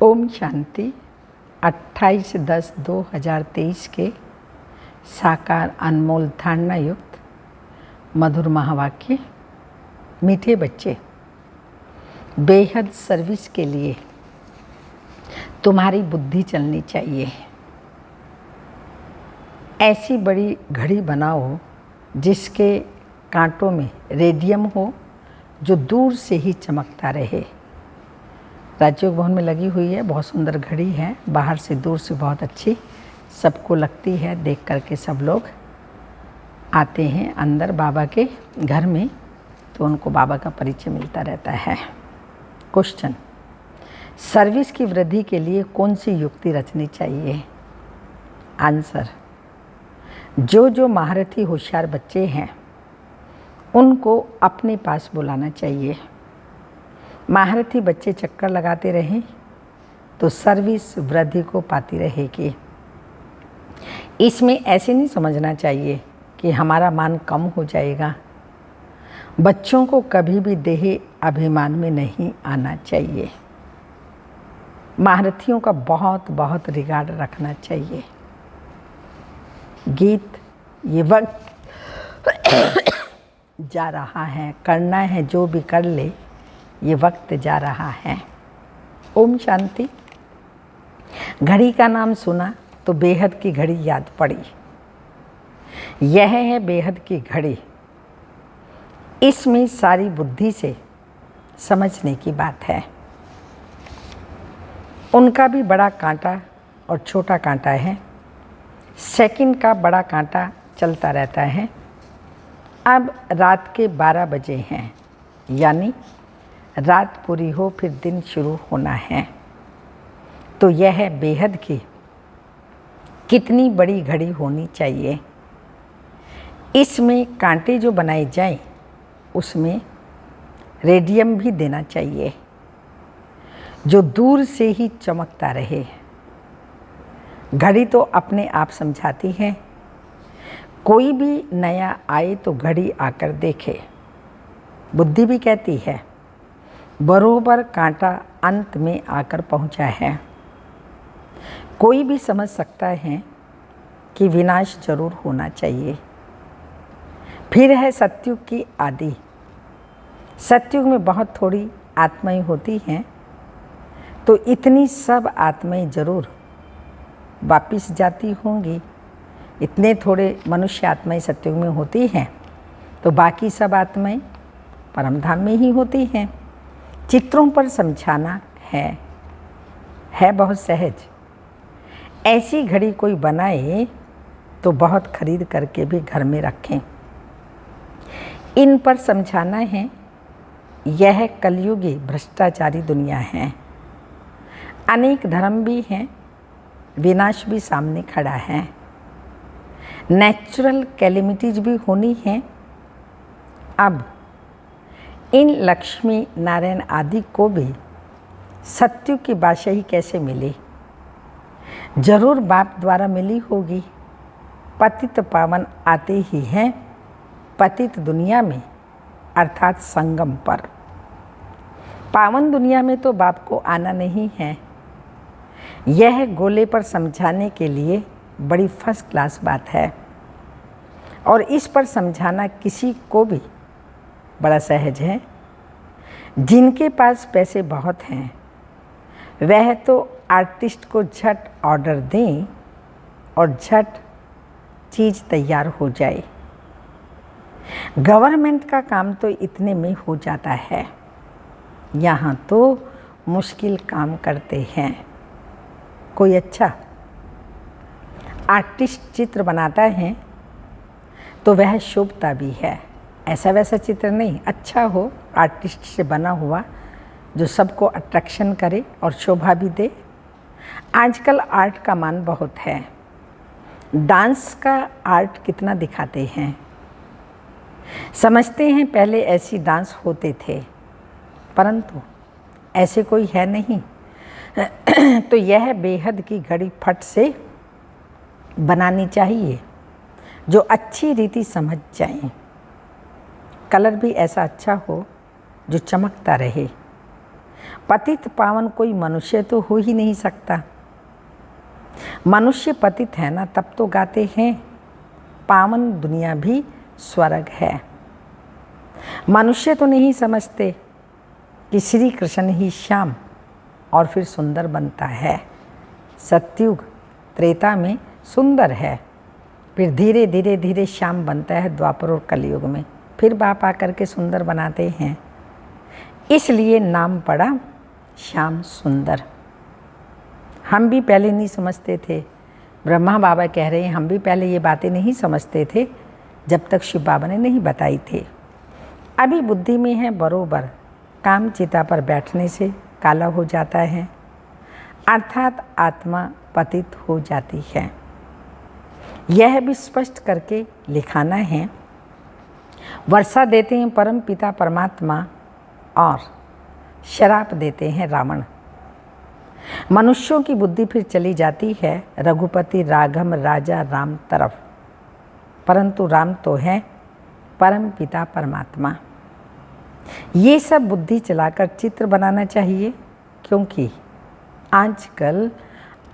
ओम शांति। 28/10/2023 के साकार अनमोल धारणा युक्त मधुर महावाक्य। मीठे बच्चे, बेहद सर्विस के लिए तुम्हारी बुद्धि चलनी चाहिए। ऐसी बड़ी घड़ी बनाओ जिसके कांटों में रेडियम हो, जो दूर से ही चमकता रहे। राजयोग भवन में लगी हुई है, बहुत सुंदर घड़ी है, बाहर से दूर से बहुत अच्छी सबको लगती है। देख करके सब लोग आते हैं अंदर बाबा के घर में, तो उनको बाबा का परिचय मिलता रहता है। क्वेश्चन, सर्विस की वृद्धि के लिए कौन सी युक्ति रचनी चाहिए? आंसर, जो महारथी होशियार बच्चे हैं उनको अपने पास बुलाना चाहिए। महारथी बच्चे चक्कर लगाते रहें तो सर्विस वृद्धि को पाती रहेगी। इसमें ऐसे नहीं समझना चाहिए कि हमारा मान कम हो जाएगा। बच्चों को कभी भी देह अभिमान में नहीं आना चाहिए। महारथियों का बहुत रिगार्ड रखना चाहिए। गीत, ये वक्त जा रहा है, करना है जो भी कर ले, ये वक्त जा रहा है। ओम शांति। घड़ी का नाम सुना तो बेहद की घड़ी याद पड़ी। यह है बेहद की घड़ी। इसमें सारी बुद्धि से समझने की बात है। उनका भी बड़ा कांटा और छोटा कांटा है। सेकंड का बड़ा कांटा चलता रहता है। अब रात के 12 बजे हैं, यानी रात पूरी हो फिर दिन शुरू होना है। तो यह बेहद की कितनी बड़ी घड़ी होनी चाहिए। इसमें कांटे जो बनाए जाएं उसमें रेडियम भी देना चाहिए, जो दूर से ही चमकता रहे। घड़ी तो अपने आप समझाती है। कोई भी नया आए तो घड़ी आकर देखे। बुद्धि भी कहती है बरोबर कांटा अंत में आकर पहुंचा है। कोई भी समझ सकता है कि विनाश जरूर होना चाहिए। फिर है सतयुग की आदि। सतयुग में बहुत थोड़ी आत्माएं होती हैं, तो इतनी सब आत्माएं जरूर वापिस जाती होंगी। इतने थोड़े मनुष्य आत्माएं सतयुग में होती हैं, तो बाकी सब आत्माएं परमधाम में ही होती हैं। चित्रों पर समझाना है बहुत सहज। ऐसी घड़ी कोई बनाए तो बहुत खरीद करके भी घर में रखें। इन पर समझाना है। यह कलयुगी भ्रष्टाचारी दुनिया है। अनेक धर्म भी हैं, विनाश भी सामने खड़ा है। नेचुरल कैलेमिटीज भी होनी है। अब इन लक्ष्मी नारायण आदि को भी सत्युग की बादशाही कैसे मिली? जरूर बाप द्वारा मिली होगी। पतित पावन आते ही हैं पतित दुनिया में, अर्थात संगम पर। पावन दुनिया में तो बाप को आना नहीं है। यह गोले पर समझाने के लिए बड़ी फर्स्ट क्लास बात है, और इस पर समझाना किसी को भी बड़ा सहज है। जिनके पास पैसे बहुत हैं वह तो आर्टिस्ट को झट ऑर्डर दें और झट चीज़ तैयार हो जाए। गवर्नमेंट का काम तो इतने में हो जाता है। यहाँ तो मुश्किल काम करते हैं। कोई अच्छा आर्टिस्ट चित्र बनाता है तो वह शोभता भी है। ऐसा वैसा चित्र नहीं, अच्छा हो, आर्टिस्ट से बना हुआ, जो सबको अट्रैक्शन करे और शोभा भी दे। आजकल आर्ट का मान बहुत है। डांस का आर्ट कितना दिखाते हैं। समझते हैं पहले ऐसी डांस होते थे, परंतु ऐसे कोई है नहीं। तो यह बेहद की घड़ी फट से बनानी चाहिए, जो अच्छी रीति समझ जाए। कलर भी ऐसा अच्छा हो जो चमकता रहे। पतित पावन कोई मनुष्य तो हो ही नहीं सकता। मनुष्य पतित है ना, तब तो गाते हैं पावन दुनिया भी स्वर्ग है। मनुष्य तो नहीं समझते कि श्री कृष्ण ही श्याम और फिर सुंदर बनता है। सतयुग त्रेता में सुंदर है, फिर धीरे धीरे धीरे श्याम बनता है द्वापर और कलयुग में, फिर बाप आकर के सुंदर बनाते हैं। इसलिए नाम पड़ा श्याम सुंदर। हम भी पहले नहीं समझते थे, ब्रह्मा बाबा कह रहे हैं हम भी पहले ये बातें नहीं समझते थे जब तक शिव बाबा ने नहीं बताई थी। अभी बुद्धि में है बरोबर, काम चिता पर बैठने से काला हो जाता है, अर्थात आत्मा पतित हो जाती है। यह भी स्पष्ट करके लिखाना है। वर्षा देते हैं परम पिता परमात्मा और शराप देते हैं रावण। मनुष्यों की बुद्धि फिर चली जाती है रघुपति राघव राजा राम तरफ, परंतु राम तो है परम पिता परमात्मा। ये सब बुद्धि चलाकर चित्र बनाना चाहिए, क्योंकि आजकल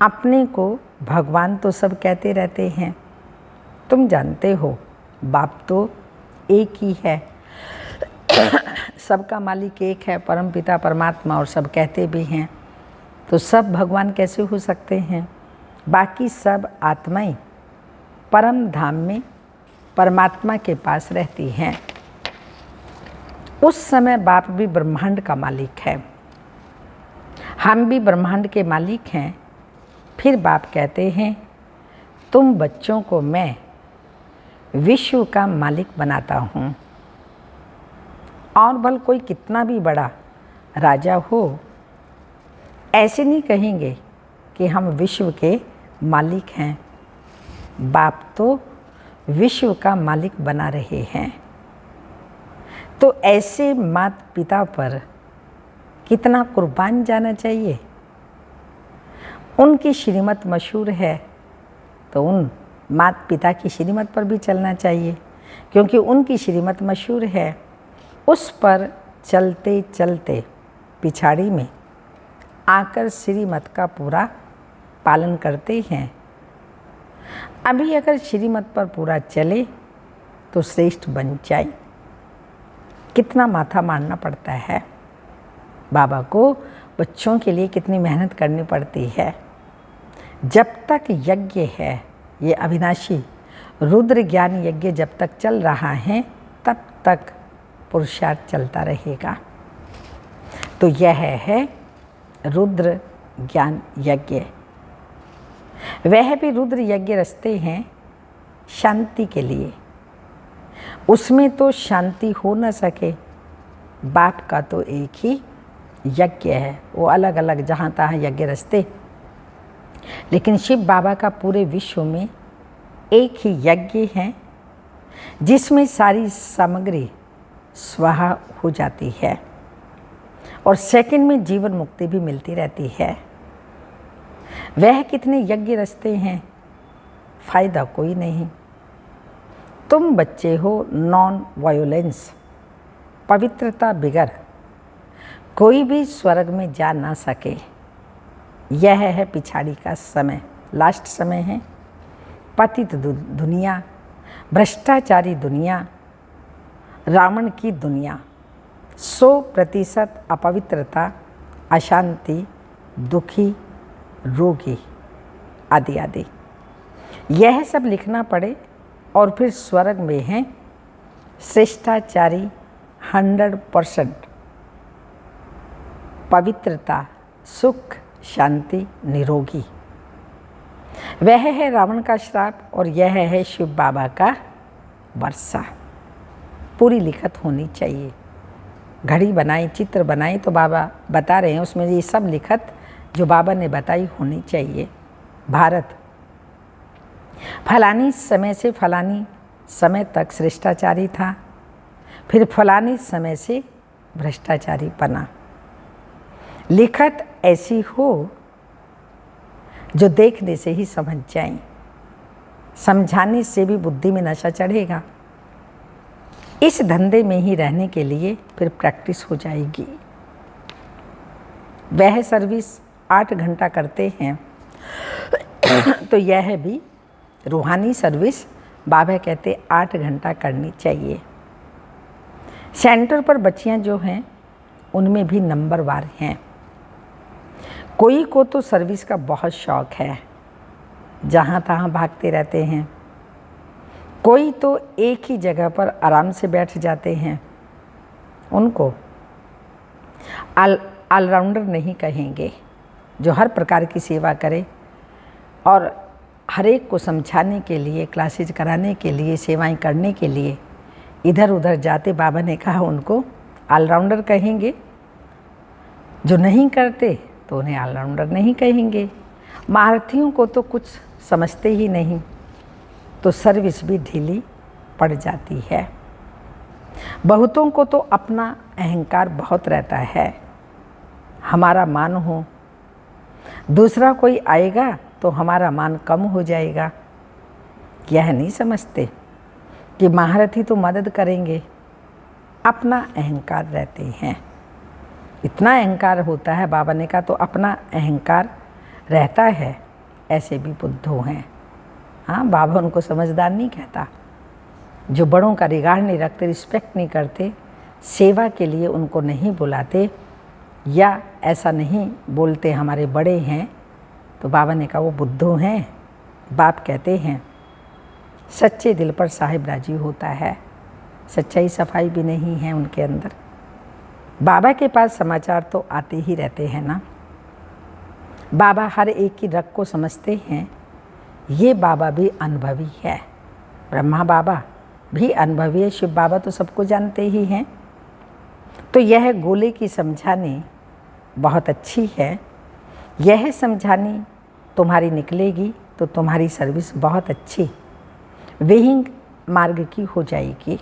अपने को भगवान तो सब कहते रहते हैं। तुम जानते हो बाप तो एक ही है, सबका मालिक एक है परम पिता परमात्मा, और सब कहते भी हैं, तो सब भगवान कैसे हो सकते हैं? बाकी सब आत्माएं परम धाम में परमात्मा के पास रहती हैं। उस समय बाप भी ब्रह्मांड का मालिक है, हम भी ब्रह्मांड के मालिक हैं। फिर बाप कहते हैं तुम बच्चों को मैं विश्व का मालिक बनाता हूँ, और भल कोई कितना भी बड़ा राजा हो, ऐसे नहीं कहेंगे कि हम विश्व के मालिक हैं। बाप तो विश्व का मालिक बना रहे हैं। तो ऐसे माता पिता पर कितना कुर्बान जाना चाहिए। उनकी श्रीमत मशहूर है, तो उन माता पिता की श्रीमत पर भी चलना चाहिए, क्योंकि उनकी श्रीमत मशहूर है। उस पर चलते चलते पिछाड़ी में आकर श्रीमत का पूरा पालन करते हैं। अभी अगर श्रीमत पर पूरा चले तो श्रेष्ठ बन जाए। कितना माथा मारना पड़ता है बाबा को, बच्चों के लिए कितनी मेहनत करनी पड़ती है। जब तक यज्ञ है, ये अविनाशी रुद्र ज्ञान यज्ञ जब तक चल रहा है, तब तक पुरुषार्थ चलता रहेगा। तो यह है रुद्र ज्ञान यज्ञ। वह भी रुद्र यज्ञ रचते हैं शांति के लिए। उसमें तो शांति हो न सके। बाप का तो एक ही यज्ञ है, वो अलग अलग जहाँ तहाँ यज्ञ रचते, लेकिन शिव बाबा का पूरे विश्व में एक ही यज्ञ है, जिसमें सारी सामग्री स्वाहा हो जाती है और सेकंड में जीवन मुक्ति भी मिलती रहती है। वह कितने यज्ञ रचते हैं, फायदा कोई नहीं। तुम बच्चे हो नॉन वायोलेंस, पवित्रता बिगर कोई भी स्वर्ग में जा ना सके। यह है पिछाड़ी का समय, लास्ट समय है। पतित दुनिया, भ्रष्टाचारी दुनिया, रावण की दुनिया, 100% अपवित्रता, अशांति, दुखी, रोगी आदि आदि। यह सब लिखना पड़े, और फिर स्वर्ग में है श्रेष्ठाचारी 100% पवित्रता, सुख, शांति, निरोगी। वह है रावण का श्राप, और यह है शिव बाबा का वर्षा। पूरी लिखत होनी चाहिए। घड़ी बनाई, चित्र बनाई, तो बाबा बता रहे हैं उसमें ये सब लिखत जो बाबा ने बताई होनी चाहिए। भारत फलानी समय से फलानी समय तक श्रेष्ठाचारी था, फिर फलानी समय से भ्रष्टाचारी बना। लिखत ऐसी हो जो देखने से ही समझ जाए, समझाने से भी बुद्धि में नशा चढ़ेगा। इस धंधे में ही रहने के लिए फिर प्रैक्टिस हो जाएगी। वह सर्विस 8 घंटा करते हैं तो यह भी रूहानी सर्विस बाबा कहते 8 घंटा करनी चाहिए। सेंटर पर बच्चियां जो हैं उनमें भी नंबरवार हैं। कोई को तो सर्विस का बहुत शौक़ है, जहाँ तहाँ भागते रहते हैं। कोई तो एक ही जगह पर आराम से बैठ जाते हैं। उनको ऑलराउंडर नहीं कहेंगे, जो हर प्रकार की सेवा करे और हर एक को समझाने के लिए, क्लासेज कराने के लिए, सेवाएं करने के लिए इधर उधर जाते। बाबा ने कहा उनको ऑलराउंडर कहेंगे। जो नहीं करते तो उन्हें ऑलराउंडर नहीं कहेंगे। महारथियों को तो कुछ समझते ही नहीं, तो सर्विस भी ढीली पड़ जाती है। बहुतों को तो अपना अहंकार बहुत रहता है, हमारा मान हो। दूसरा कोई आएगा तो हमारा मान कम हो जाएगा। यह नहीं समझते कि महारथी तो मदद करेंगे, अपना अहंकार रहते हैं। इतना अहंकार होता है, बाबा ने कहा तो अपना अहंकार रहता है। ऐसे भी बुद्धू हैं। हाँ, बाबा उनको समझदार नहीं कहता। जो बड़ों का रिगार्ड नहीं रखते, रिस्पेक्ट नहीं करते, सेवा के लिए उनको नहीं बुलाते या ऐसा नहीं बोलते हमारे बड़े हैं, तो बाबा ने कहा वो बुद्धू हैं। बाप कहते हैं सच्चे दिल पर साहिब राजी होता है। सच्चाई सफाई भी नहीं है उनके अंदर। बाबा के पास समाचार तो आते ही रहते हैं ना। बाबा हर एक की रग को समझते हैं। ये बाबा भी अनुभवी है, ब्रह्मा बाबा भी अनुभवी है, शिव बाबा तो सबको जानते ही हैं। तो यह गोले की समझानी बहुत अच्छी है। यह समझानी तुम्हारी निकलेगी तो तुम्हारी सर्विस बहुत अच्छी वेहिंग मार्ग की हो जाएगी।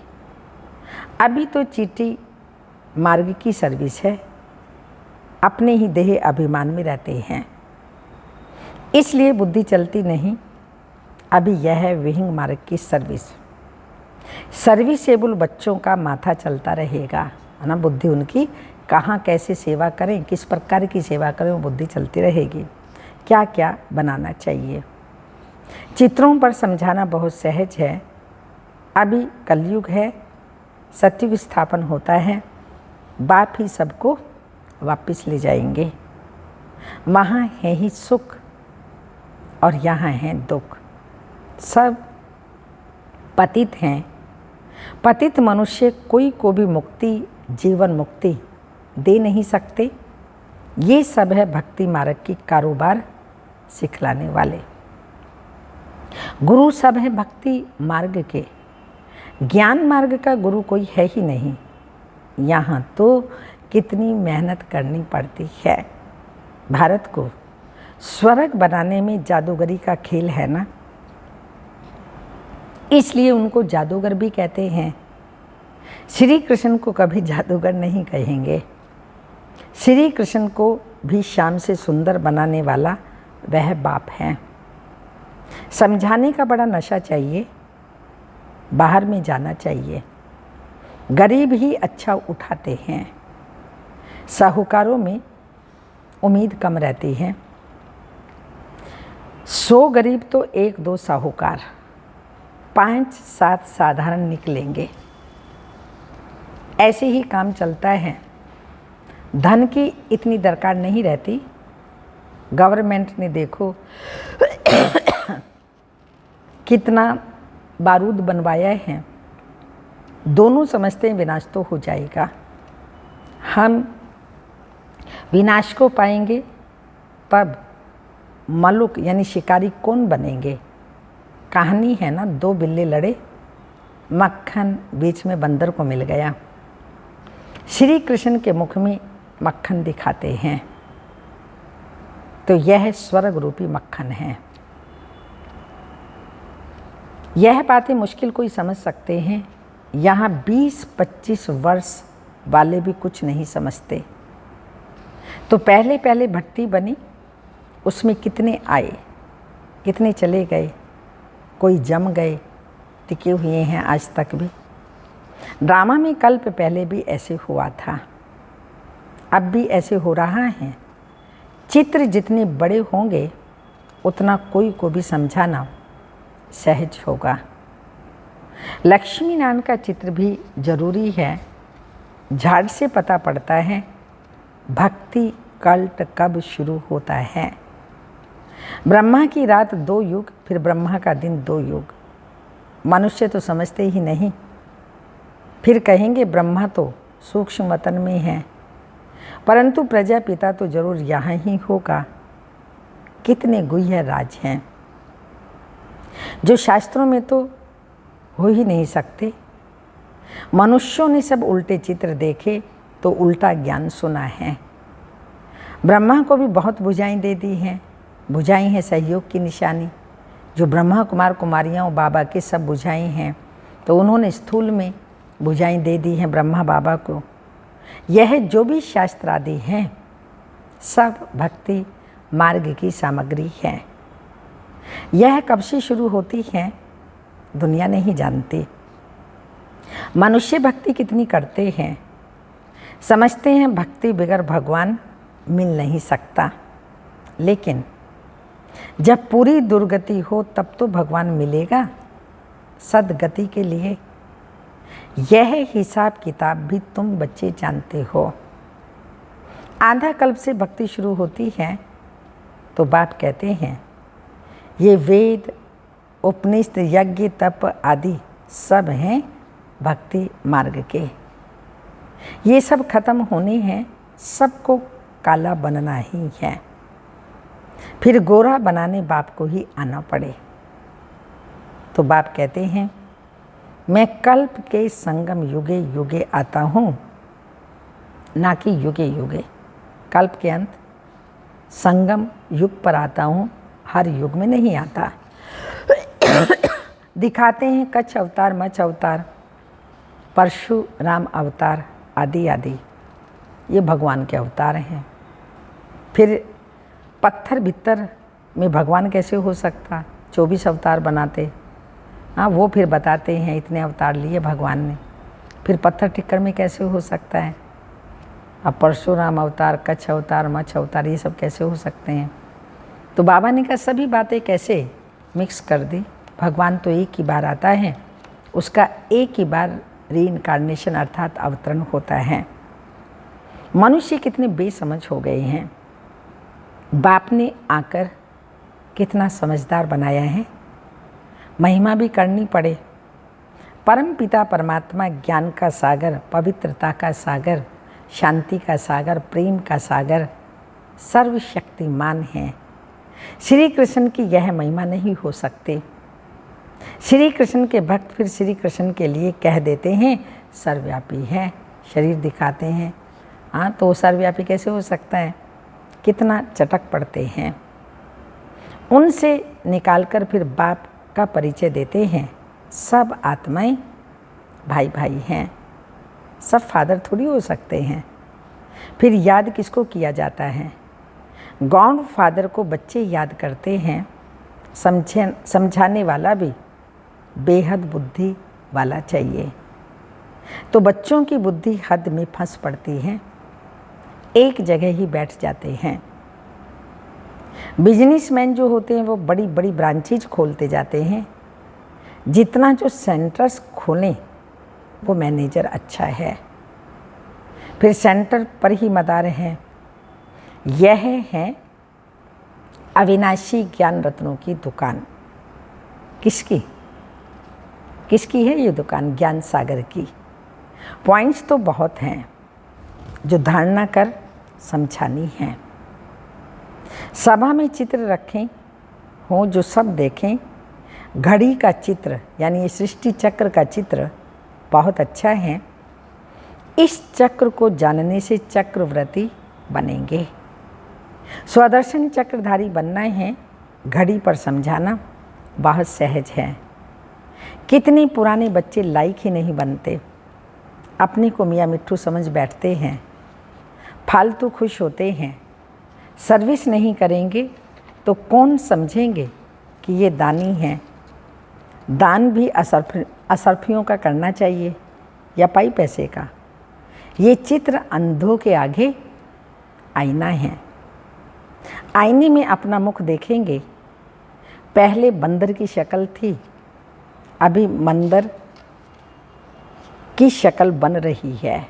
अभी तो चीटी मार्ग की सर्विस है, अपने ही देह अभिमान में रहते हैं, इसलिए बुद्धि चलती नहीं। अभी यह है वेहिंग मार्ग की सर्विस। सर्विसेबल बच्चों का माथा चलता रहेगा, है ना। बुद्धि उनकी कहाँ कैसे सेवा करें, किस प्रकार की सेवा करें, वो बुद्धि चलती रहेगी। क्या क्या बनाना चाहिए, चित्रों पर समझाना बहुत सहज है। अभी कलयुग है, सतयुग स्थापन होता है। बाप ही सबको वापस ले जाएंगे। वहाँ है ही सुख और यहाँ है दुख। सब पतित हैं। पतित मनुष्य कोई को भी मुक्ति, जीवन मुक्ति दे नहीं सकते। ये सब है भक्ति मार्ग की कारोबार सिखलाने वाले गुरु। सब है भक्ति मार्ग के। ज्ञान मार्ग का गुरु कोई है ही नहीं। यहाँ तो कितनी मेहनत करनी पड़ती है। भारत को स्वर्ग बनाने में जादूगरी का खेल है ना, इसलिए उनको जादूगर भी कहते हैं। श्री कृष्ण को कभी जादूगर नहीं कहेंगे। श्री कृष्ण को भी शाम से सुंदर बनाने वाला वह बाप है। समझाने का बड़ा नशा चाहिए, बाहर में जाना चाहिए। गरीब ही अच्छा उठाते हैं, साहूकारों में उम्मीद कम रहती है। 100 गरीब तो 1-2 साहूकार, 5-7 साधारण निकलेंगे। ऐसे ही काम चलता है। धन की इतनी दरकार नहीं रहती। गवर्नमेंट ने देखो कितना बारूद बनवाया है। दोनों समझते हैं विनाश तो हो जाएगा, हम विनाश को पाएंगे, तब मलुक यानी शिकारी कौन बनेंगे। कहानी है ना, 2 बिल्ले लड़े, मक्खन बीच में बंदर को मिल गया। श्री कृष्ण के मुख में मक्खन दिखाते हैं, तो यह स्वर्ग रूपी मक्खन है। यह बातें मुश्किल कोई समझ सकते हैं। यहाँ 20-25 वर्ष वाले भी कुछ नहीं समझते। तो पहले पहले भट्टी बनी, उसमें कितने आए, कितने चले गए, कोई जम गए, टिके हुए हैं आज तक भी। ड्रामा में कल्प पहले भी ऐसे हुआ था, अब भी ऐसे हो रहा है। चित्र जितने बड़े होंगे उतना कोई को भी समझाना सहज होगा। लक्ष्मी नारायण का चित्र भी जरूरी है। झाड़ से पता पड़ता है भक्ति कल्ट कब शुरू होता है। ब्रह्मा की रात 2 युग, फिर ब्रह्मा का दिन 2 युग। मनुष्य तो समझते ही नहीं, फिर कहेंगे ब्रह्मा तो सूक्ष्म वतन में है, परंतु प्रजापिता तो जरूर यहाँ ही होगा। कितने गुह्य राज हैं जो शास्त्रों में तो हो ही नहीं सकते। मनुष्यों ने सब उल्टे चित्र देखे तो उल्टा ज्ञान सुना है। ब्रह्मा को भी बहुत भुजाएं दे दी हैं। भुजाएं हैं सहयोग की निशानी। जो ब्रह्मा कुमार कुमारियाँ बाबा के सब भुजाएं हैं, तो उन्होंने स्थूल में भुजाएं दे दी हैं ब्रह्मा बाबा को। यह जो भी शास्त्र आदि हैं सब भक्ति मार्ग की सामग्री है। यह कब से शुरू होती है दुनिया नहीं जानती। मनुष्य भक्ति कितनी करते हैं, समझते हैं भक्ति बगैर भगवान मिल नहीं सकता। लेकिन जब पूरी दुर्गति हो तब तो भगवान मिलेगा सदगति के लिए। यह हिसाब किताब भी तुम बच्चे जानते हो। आधा कल्प से भक्ति शुरू होती है तो बाप कहते हैं ये वेद उपनिषद यज्ञ तप आदि सब हैं भक्ति मार्ग के। ये सब खत्म होने हैं, सबको काला बनना ही है। फिर गोरा बनाने बाप को ही आना पड़े। तो बाप कहते हैं मैं कल्प के संगम युगे युगे आता हूँ, ना कि युगे युगे। कल्प के अंत संगम युग पर आता हूँ, हर युग में नहीं आता। दिखाते हैं कच्छ अवतार, मच्छ अवतार, परशुराम अवतार आदि आदि, ये भगवान के अवतार हैं। फिर पत्थर भीतर में भगवान कैसे हो सकता, 24 अवतार बनाते। हाँ, वो फिर बताते हैं इतने अवतार लिए भगवान ने, फिर पत्थर टिक्कर में कैसे हो सकता है। अब परशुराम अवतार, कच्छ अवतार, मच्छ अवतार, ये सब कैसे हो सकते हैं। तो बाबा ने कहा सभी बातें कैसे मिक्स कर दी। भगवान तो एक ही बार आता है, उसका एक ही बार रीइंकार्नेशन अर्थात अवतरण होता है। मनुष्य कितने बेसमझ हो गए हैं। बाप ने आकर कितना समझदार बनाया है। महिमा भी करनी पड़े। परम पिता परमात्मा ज्ञान का सागर, पवित्रता का सागर, शांति का सागर, प्रेम का सागर, सर्वशक्तिमान है। श्री कृष्ण की यह महिमा नहीं हो सकती। श्री कृष्ण के भक्त फिर श्री कृष्ण के लिए कह देते हैं सर्वव्यापी है, शरीर दिखाते हैं। हाँ, तो सर्वव्यापी कैसे हो सकता है। कितना चटक पड़ते हैं। उनसे निकालकर फिर बाप का परिचय देते हैं। सब आत्माएं भाई भाई हैं, सब फादर थोड़ी हो सकते हैं। फिर याद किसको किया जाता है। गॉड फादर को बच्चे याद करते हैं। समझाने वाला भी बेहद बुद्धि वाला चाहिए। तो बच्चों की बुद्धि हद में फंस पड़ती है, एक जगह ही बैठ जाते हैं। बिजनेसमैन जो होते हैं वो बड़ी बड़ी ब्रांचेज खोलते जाते हैं। जितना जो सेंटर्स खोलें वो मैनेजर अच्छा है। फिर सेंटर पर ही मदार हैं। यह है अविनाशी ज्ञान रत्नों की दुकान। किसकी किसकी है ये दुकान। ज्ञान सागर की। पॉइंट्स तो बहुत हैं जो धारणा कर समझानी है। सभा में चित्र रखें हो जो सब देखें। घड़ी का चित्र यानी ये सृष्टि चक्र का चित्र बहुत अच्छा है। इस चक्र को जानने से चक्रवर्ती बनेंगे। स्वदर्शन चक्रधारी बनना है। घड़ी पर समझाना बहुत सहज है। कितने पुराने बच्चे लायक ही नहीं बनते, अपने को मियाँ मिट्ठू समझ बैठते हैं, फालतू खुश होते हैं। सर्विस नहीं करेंगे तो कौन समझेंगे कि ये दानी हैं। दान भी असरफियों का करना चाहिए या पाई पैसे का। ये चित्र अंधों के आगे आईना है। आईने में अपना मुख देखेंगे, पहले बंदर की शक्ल थी, अभी मंदिर की शक्ल बन रही है।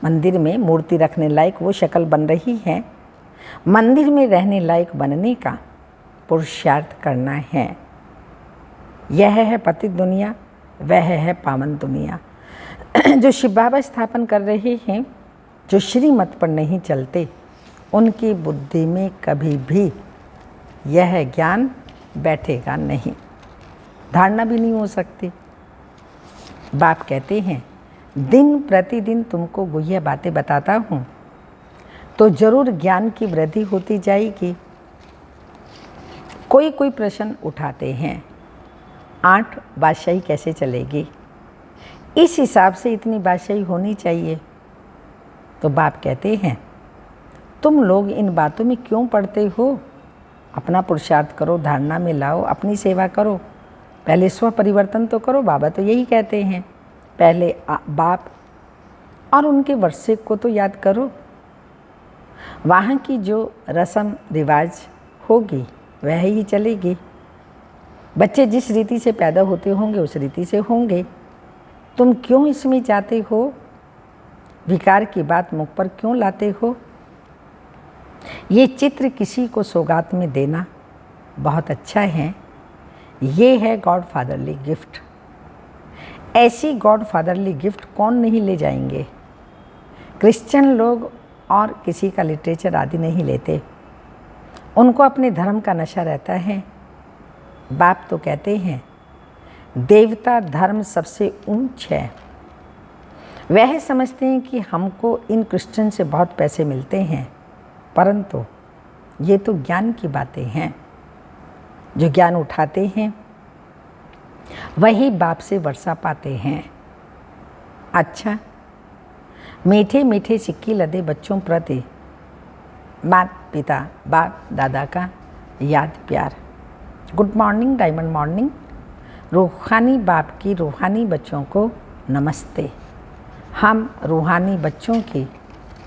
मंदिर में मूर्ति रखने लायक वो शक्ल बन रही है। मंदिर में रहने लायक बनने का पुरुषार्थ करना है। यह है पतित दुनिया, वह है पावन दुनिया। जो शिव बाबा स्थापन कर रहे हैं, जो श्रीमत पर नहीं चलते, उनकी बुद्धि में कभी भी यह ज्ञान बैठेगा नहीं, धारणा भी नहीं हो सकती। बाप कहते हैं, दिन प्रतिदिन तुमको गुह्य बातें बताता हूँ तो जरूर ज्ञान की वृद्धि होती जाएगी। कोई कोई प्रश्न उठाते हैं, 8 बादशाही कैसे चलेगी, इस हिसाब से इतनी बादशाही होनी चाहिए। तो बाप कहते हैं, तुम लोग इन बातों में क्यों पढ़ते हो? अपना पुरुषार्थ करो, धारणा में लाओ, अपनी सेवा करो, पहले स्व परिवर्तन तो करो। बाबा तो यही कहते हैं, पहले बाप और उनके वर्षे को तो याद करो। वहाँ की जो रस्म रिवाज होगी वह ही चलेगी। बच्चे जिस रीति से पैदा होते होंगे उस रीति से होंगे। तुम क्यों इसमें जाते हो? विकार की बात मुख पर क्यों लाते हो? ये चित्र किसी को सौगात में देना बहुत अच्छा है। ये है गॉड फादरली गिफ्ट। ऐसी गॉड फादरली गिफ्ट कौन नहीं ले जाएंगे? क्रिश्चियन लोग और किसी का लिटरेचर आदि नहीं लेते, उनको अपने धर्म का नशा रहता है। बाप तो कहते हैं, देवता धर्म सबसे ऊंच है। वह समझते हैं कि हमको इन क्रिश्चियन से बहुत पैसे मिलते हैं, परंतु ये तो ज्ञान की बातें हैं। जो ज्ञान उठाते हैं वही बाप से वर्षा पाते हैं। अच्छा, मीठे मीठे सिक्के लदे बच्चों प्रति माता पिता बाप दादा का याद प्यार। Good morning, diamond morning. रूहानी बाप की रूहानी बच्चों को नमस्ते। हम रूहानी बच्चों की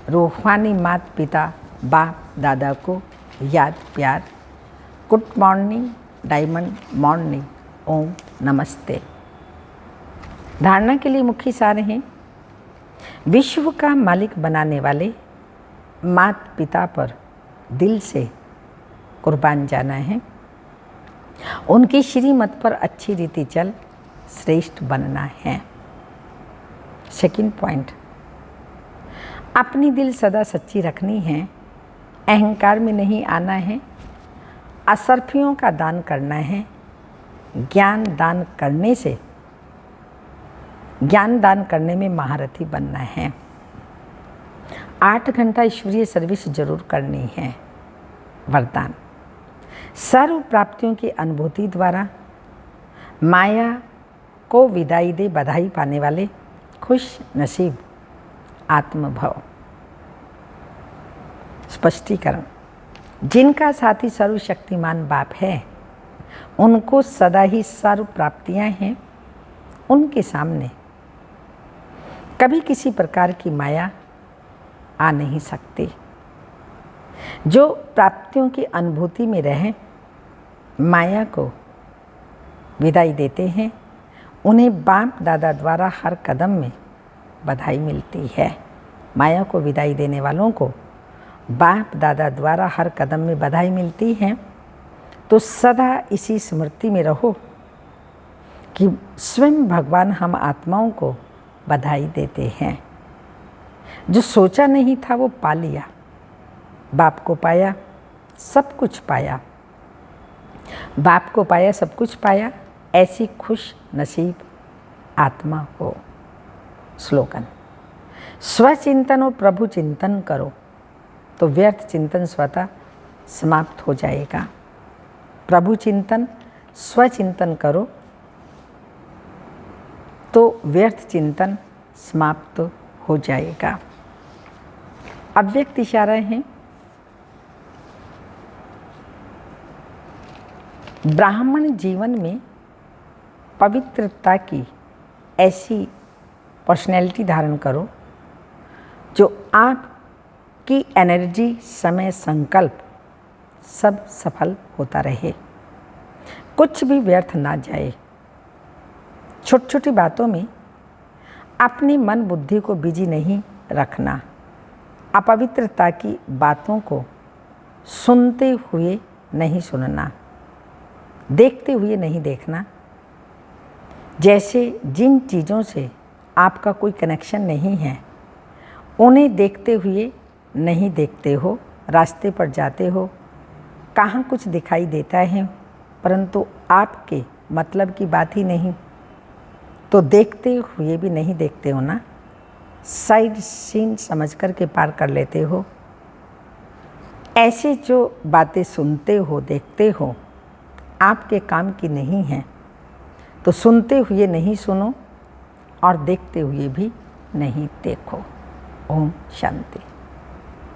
रूहानी माता पिता बाप दादा को याद प्यार। गुड मॉर्निंग, डायमंड मॉर्निंग, ओम नमस्ते। धारणा के लिए मुख्य सार हैं, विश्व का मालिक बनाने वाले माता पिता पर दिल से कुर्बान जाना है। उनकी श्रीमत पर अच्छी रीति चल श्रेष्ठ बनना है। सेकंड पॉइंट, अपनी दिल सदा सच्ची रखनी है, अहंकार में नहीं आना है, असरफियों का दान करना है। ज्ञान दान करने में महारथी बनना है। 8 घंटा ईश्वरीय सर्विस जरूर करनी है। वरदान, सर्व प्राप्तियों की अनुभूति द्वारा माया को विदाई दे बधाई पाने वाले खुश नसीब आत्मभव। स्पष्टीकरण, जिनका साथी सर्वशक्तिमान बाप है, उनको सदा ही सर्व प्राप्तियां हैं। उनके सामने कभी किसी प्रकार की माया आ नहीं सकती। जो प्राप्तियों की अनुभूति में रहें, माया को विदाई देते हैं, उन्हें बाप दादा द्वारा हर कदम में बधाई मिलती है। माया को विदाई देने वालों को बाप दादा द्वारा हर कदम में बधाई मिलती है। तो सदा इसी स्मृति में रहो कि स्वयं भगवान हम आत्माओं को बधाई देते हैं। जो सोचा नहीं था वो पा लिया, बाप को पाया, सब कुछ पाया। बाप को पाया, सब कुछ पाया, ऐसी खुश नसीब आत्मा हो। स्लोगन, स्वचिंतन और प्रभु चिंतन करो तो व्यर्थ चिंतन स्वतः समाप्त हो जाएगा। प्रभु चिंतन, स्वचिंतन करो तो व्यर्थ चिंतन समाप्त हो जाएगा। अव्यक्त इशारा है, ब्राह्मण जीवन में पवित्रता की ऐसी पर्सनैलिटी धारण करो जो आपकी एनर्जी, समय, संकल्प सब सफल होता रहे, कुछ भी व्यर्थ ना जाए। छोटी छोटी बातों में अपनी मन बुद्धि को बिजी नहीं रखना, अपवित्रता की बातों को सुनते हुए नहीं सुनना, देखते हुए नहीं देखना। जैसे जिन चीज़ों से आपका कोई कनेक्शन नहीं है उन्हें देखते हुए नहीं देखते हो, रास्ते पर जाते हो, कहाँ कुछ दिखाई देता है परंतु आपके मतलब की बात ही नहीं, तो देखते हुए भी नहीं देखते हो ना, साइड सीन समझ कर के पार कर लेते हो। ऐसे जो बातें सुनते हो, देखते हो, आपके काम की नहीं है, तो सुनते हुए नहीं सुनो और देखते हुए भी नहीं देखो। ओम शांति।